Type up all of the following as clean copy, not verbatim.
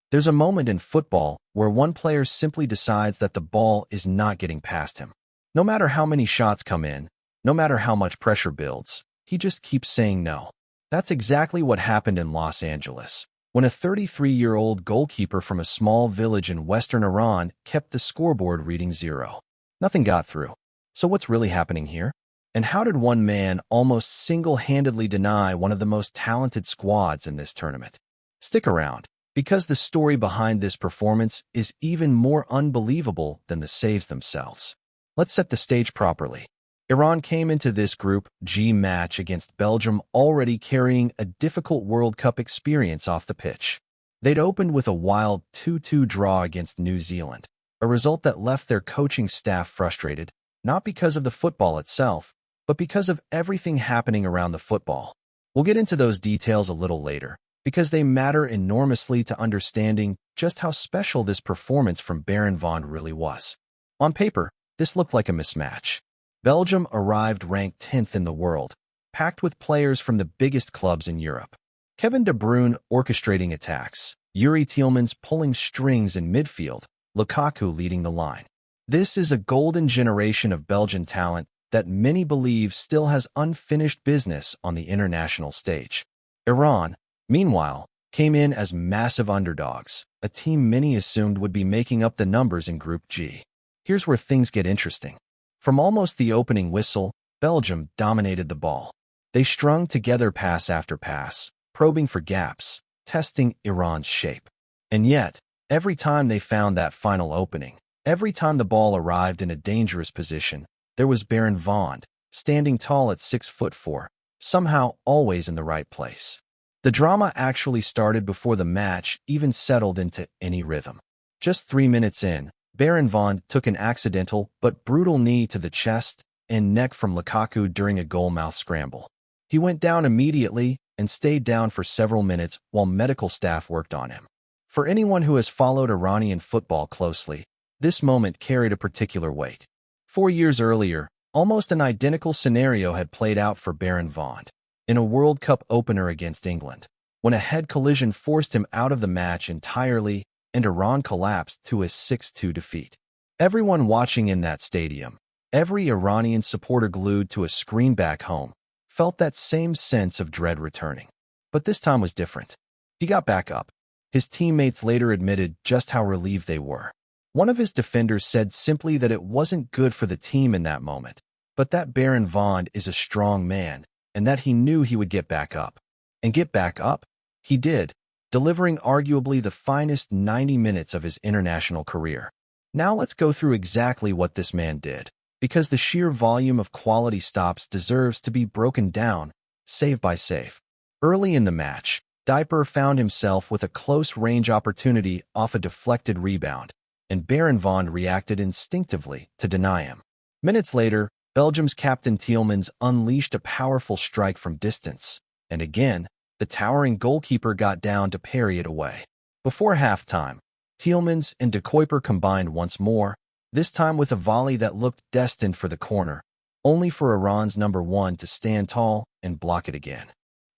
There's a moment in football where one player simply decides that the ball is not getting past him. No matter how many shots come in, no matter how much pressure builds, he just keeps saying no. That's exactly what happened in Los Angeles, when a 33-year-old goalkeeper from a small village in western Iran kept the scoreboard reading 0. Nothing got through. So what's really happening here? And how did one man almost single-handedly deny one of the most talented squads in this tournament? Stick around, because the story behind this performance is even more unbelievable than the saves themselves. Let's set the stage properly. Iran came into this Group G match against Belgium already carrying a difficult World Cup experience off the pitch. They'd opened with a wild 2-2 draw against New Zealand, a result that left their coaching staff frustrated, not because of the football itself, but because of everything happening around the football. We'll get into those details a little later, because they matter enormously to understanding just how special this performance from Beiranvand really was. On paper, this looked like a mismatch. Belgium arrived ranked 10th in the world, packed with players from the biggest clubs in Europe. Kevin De Bruyne orchestrating attacks, Yuri Tielemans pulling strings in midfield, Lukaku leading the line. This is a golden generation of Belgian talent that many believe still has unfinished business on the international stage. Iran, meanwhile, came in as massive underdogs, a team many assumed would be making up the numbers in Group G. Here's where things get interesting. From almost the opening whistle, Belgium dominated the ball. They strung together pass after pass, probing for gaps, testing Iran's shape. And yet, every time they found that final opening, every time the ball arrived in a dangerous position, there was Beiranvand, standing tall at 6'4", somehow always in the right place. The drama actually started before the match even settled into any rhythm. Just 3 minutes in, Beiranvand took an accidental but brutal knee to the chest and neck from Lukaku during a goal-mouth scramble. He went down immediately and stayed down for several minutes while medical staff worked on him. For anyone who has followed Iranian football closely, this moment carried a particular weight. 4 years earlier, almost an identical scenario had played out for Beiranvand in a World Cup opener against England, when a head collision forced him out of the match entirely and Iran collapsed to a 6-2 defeat. Everyone watching in that stadium, every Iranian supporter glued to a screen back home, felt that same sense of dread returning. But this time was different. He got back up. His teammates later admitted just how relieved they were. One of his defenders said simply that it wasn't good for the team in that moment, but that Beiranvand is a strong man and that he knew he would get back up. And get back up? He did, delivering arguably the finest 90 minutes of his international career. Now let's go through exactly what this man did, because the sheer volume of quality stops deserves to be broken down, save by save. Early in the match, Dieper found himself with a close-range opportunity off a deflected rebound, and Beiranvand reacted instinctively to deny him. Minutes later, Belgium's captain Tielemans unleashed a powerful strike from distance, and again, the towering goalkeeper got down to parry it away. Before halftime, Tielemans and De Kuyper combined once more, this time with a volley that looked destined for the corner, only for Iran's number 1 to stand tall and block it again.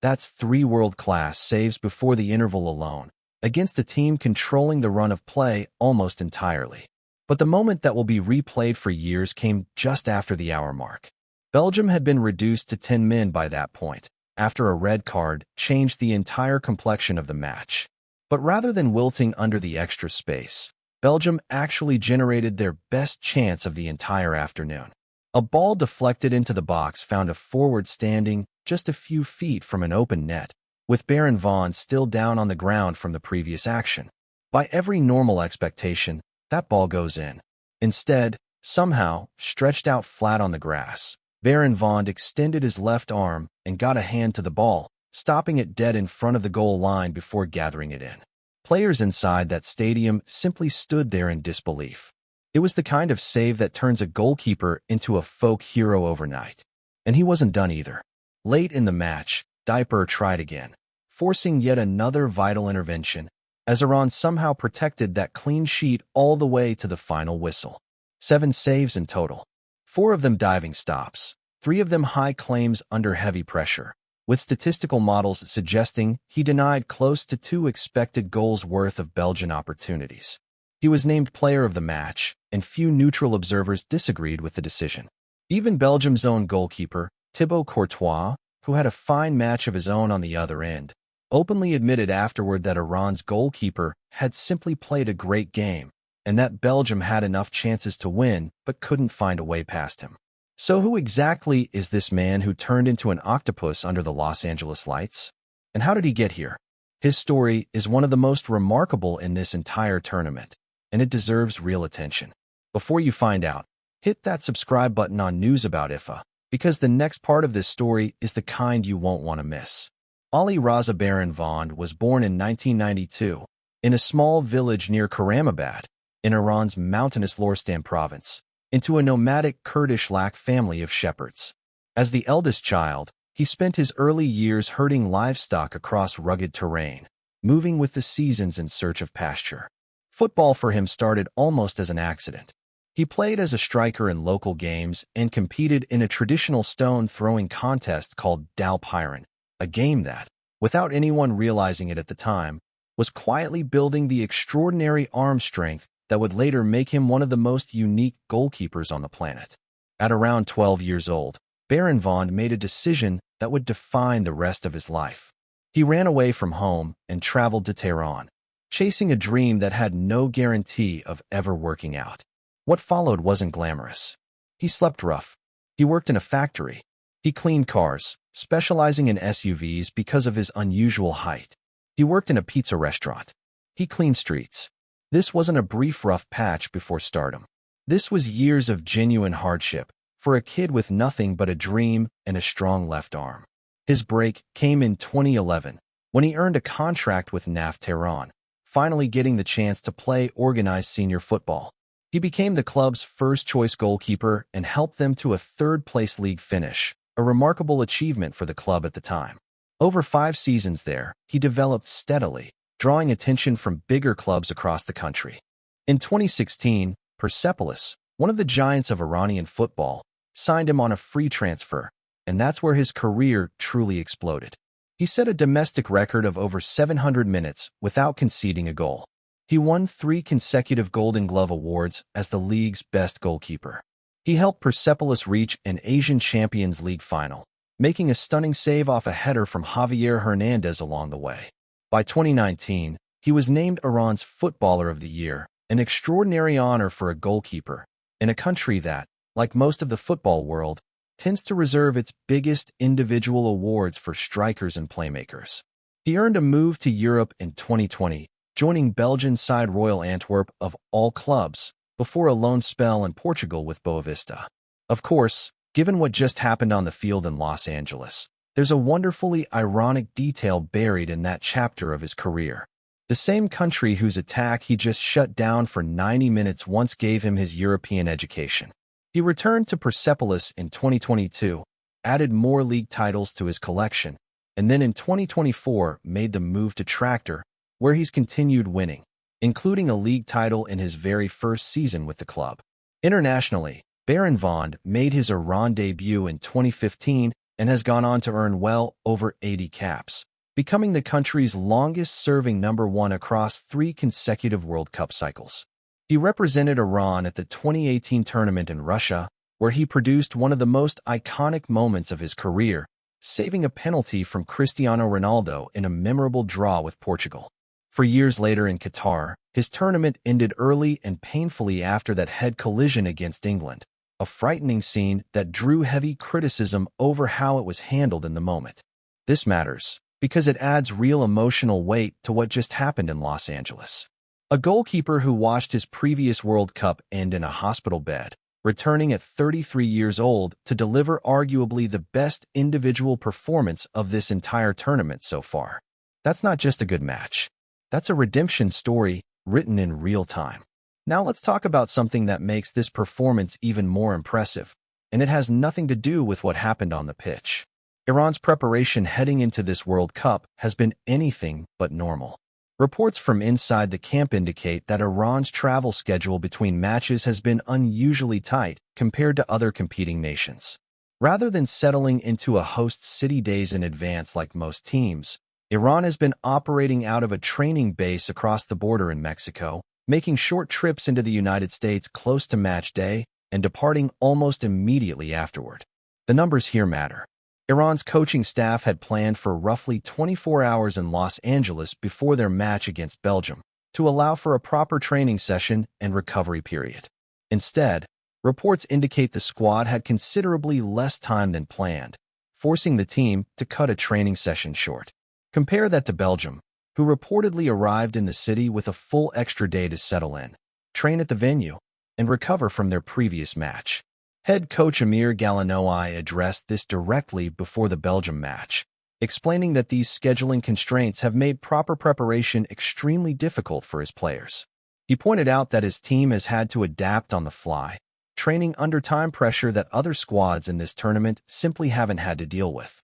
That's 3 world-class saves before the interval alone, against a team controlling the run of play almost entirely. But the moment that will be replayed for years came just after the hour mark. Belgium had been reduced to 10 men by that point, after a red card changed the entire complexion of the match. But rather than wilting under the extra space, Belgium actually generated their best chance of the entire afternoon. A ball deflected into the box found a forward standing just a few feet from an open net, with Beiranvand still down on the ground from the previous action. By every normal expectation, that ball goes in. Instead, somehow, stretched out flat on the grass, Beiranvand extended his left arm and got a hand to the ball, stopping it dead in front of the goal line before gathering it in. Players inside that stadium simply stood there in disbelief. It was the kind of save that turns a goalkeeper into a folk hero overnight. And he wasn't done either. Late in the match, Dieper tried again, forcing yet another vital intervention, as Iran somehow protected that clean sheet all the way to the final whistle. 7 saves in total. 4 of them diving stops, 3 of them high claims under heavy pressure, with statistical models suggesting he denied close to 2 expected goals worth of Belgian opportunities. He was named player of the match, and few neutral observers disagreed with the decision. Even Belgium's own goalkeeper, Thibaut Courtois, who had a fine match of his own on the other end, openly admitted afterward that Iran's goalkeeper had simply played a great game, and that Belgium had enough chances to win but couldn't find a way past him. So who exactly is this man who turned into an octopus under the Los Angeles lights? And how did he get here? His story is one of the most remarkable in this entire tournament, and it deserves real attention. Before you find out, hit that subscribe button on News About FIFA, because the next part of this story is the kind you won't want to miss. Alireza Beiranvand was born in 1992 in a small village near Karamabad, in Iran's mountainous Lorestan province, into a nomadic Kurdish Lak family of shepherds. As the eldest child, he spent his early years herding livestock across rugged terrain, moving with the seasons in search of pasture. Football for him started almost as an accident. He played as a striker in local games and competed in a traditional stone-throwing contest called Dal Piran, a game that, without anyone realizing it at the time, was quietly building the extraordinary arm strength that would later make him one of the most unique goalkeepers on the planet. At around 12 years old, Beiranvand made a decision that would define the rest of his life. He ran away from home and traveled to Tehran, chasing a dream that had no guarantee of ever working out. What followed wasn't glamorous. He slept rough. He worked in a factory. He cleaned cars, specializing in SUVs because of his unusual height. He worked in a pizza restaurant. He cleaned streets. This wasn't a brief rough patch before stardom. This was years of genuine hardship for a kid with nothing but a dream and a strong left arm. His break came in 2011, when he earned a contract with NAF Tehran, finally getting the chance to play organized senior football. He became the club's first-choice goalkeeper and helped them to a third-place league finish, a remarkable achievement for the club at the time. Over 5 seasons there, he developed steadily, drawing attention from bigger clubs across the country. In 2016, Persepolis, one of the giants of Iranian football, signed him on a free transfer, and that's where his career truly exploded. He set a domestic record of over 700 minutes without conceding a goal. He won 3 consecutive Golden Glove awards as the league's best goalkeeper. He helped Persepolis reach an Asian Champions League final, making a stunning save off a header from Javier Hernandez along the way. By 2019, he was named Iran's Footballer of the Year, an extraordinary honor for a goalkeeper, in a country that, like most of the football world, tends to reserve its biggest individual awards for strikers and playmakers. He earned a move to Europe in 2020, joining Belgian side Royal Antwerp of all clubs, before a loan spell in Portugal with Boavista. Of course, given what just happened on the field in Los Angeles, there's a wonderfully ironic detail buried in that chapter of his career. The same country whose attack he just shut down for 90 minutes once gave him his European education. He returned to Persepolis in 2022, added more league titles to his collection, and then in 2024 made the move to Tractor, where he's continued winning, including a league title in his very first season with the club. Internationally, Beiranvand made his Iran debut in 2015 and has gone on to earn well over 80 caps, becoming the country's longest-serving number 1 across 3 consecutive World Cup cycles. He represented Iran at the 2018 tournament in Russia, where he produced one of the most iconic moments of his career, saving a penalty from Cristiano Ronaldo in a memorable draw with Portugal. For years later in Qatar, his tournament ended early and painfully after that head collision against England, a frightening scene that drew heavy criticism over how it was handled in the moment. This matters because it adds real emotional weight to what just happened in Los Angeles. A goalkeeper who watched his previous World Cup end in a hospital bed, returning at 33 years old to deliver arguably the best individual performance of this entire tournament so far. That's not just a good match. That's a redemption story written in real time. Now let's talk about something that makes this performance even more impressive, and it has nothing to do with what happened on the pitch. Iran's preparation heading into this World Cup has been anything but normal. Reports from inside the camp indicate that Iran's travel schedule between matches has been unusually tight compared to other competing nations. Rather than settling into a host city days in advance like most teams, Iran has been operating out of a training base across the border in Mexico, making short trips into the United States close to match day and departing almost immediately afterward. The numbers here matter. Iran's coaching staff had planned for roughly 24 hours in Los Angeles before their match against Belgium to allow for a proper training session and recovery period. Instead, reports indicate the squad had considerably less time than planned, forcing the team to cut a training session short. Compare that to Belgium, who reportedly arrived in the city with a full extra day to settle in, train at the venue, and recover from their previous match. Head coach Amir Galanoui addressed this directly before the Belgium match, explaining that these scheduling constraints have made proper preparation extremely difficult for his players. He pointed out that his team has had to adapt on the fly, training under time pressure that other squads in this tournament simply haven't had to deal with.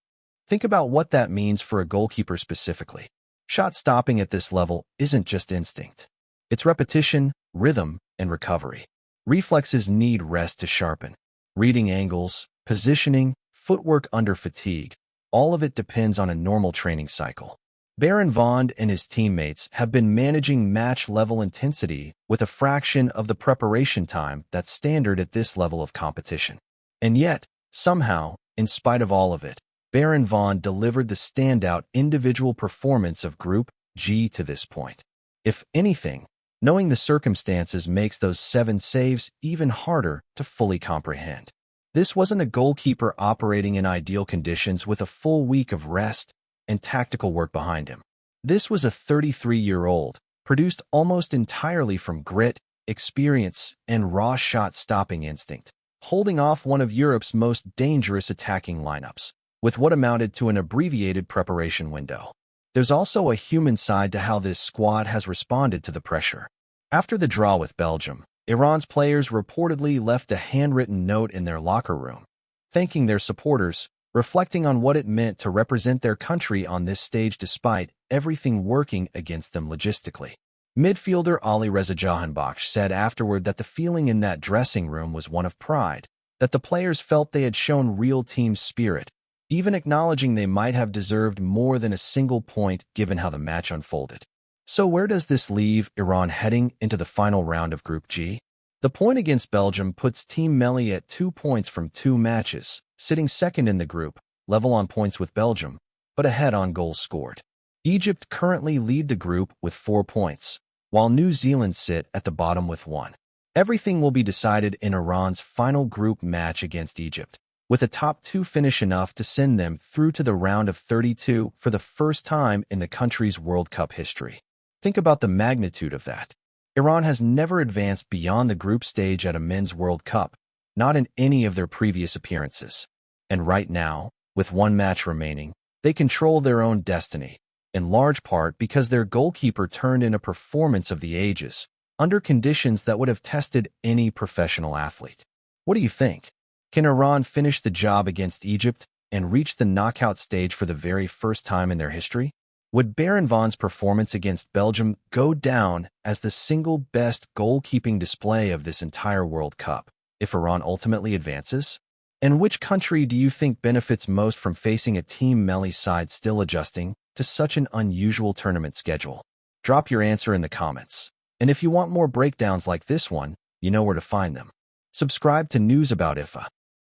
Think about what that means for a goalkeeper specifically. Shot stopping at this level isn't just instinct. It's repetition, rhythm, and recovery. Reflexes need rest to sharpen. Reading angles, positioning, footwork under fatigue, all of it depends on a normal training cycle. Beiranvand and his teammates have been managing match-level intensity with a fraction of the preparation time that's standard at this level of competition. And yet, somehow, in spite of all of it, Beiranvand delivered the standout individual performance of Group G to this point. If anything, knowing the circumstances makes those 7 saves even harder to fully comprehend. This wasn't a goalkeeper operating in ideal conditions with a full week of rest and tactical work behind him. This was a 33-year-old, produced almost entirely from grit, experience, and raw shot-stopping instinct, holding off one of Europe's most dangerous attacking lineups, with what amounted to an abbreviated preparation window. There's also a human side to how this squad has responded to the pressure. After the draw with Belgium, Iran's players reportedly left a handwritten note in their locker room, thanking their supporters, reflecting on what it meant to represent their country on this stage despite everything working against them logistically. Midfielder Alireza said afterward that the feeling in that dressing room was one of pride, that the players felt they had shown real team spirit, even acknowledging they might have deserved more than a single point given how the match unfolded. So where does this leave Iran heading into the final round of Group G? The point against Belgium puts Team Melli at 2 points from 2 matches, sitting second in the group, level on points with Belgium, but ahead on goals scored. Egypt currently lead the group with 4 points, while New Zealand sit at the bottom with 1. Everything will be decided in Iran's final group match against Egypt, with a top 2 finish enough to send them through to the round of 32 for the first time in the country's World Cup history. Think about the magnitude of that. Iran has never advanced beyond the group stage at a men's World Cup, not in any of their previous appearances. And right now, with 1 match remaining, they control their own destiny, in large part because their goalkeeper turned in a performance of the ages, under conditions that would have tested any professional athlete. What do you think? Can Iran finish the job against Egypt and reach the knockout stage for the very first time in their history? Would Beiranvand's performance against Belgium go down as the single best goalkeeping display of this entire World Cup, if Iran ultimately advances? And which country do you think benefits most from facing a Team Melli side still adjusting to such an unusual tournament schedule? Drop your answer in the comments. And if you want more breakdowns like this one, you know where to find them. Subscribe to News About FIFA.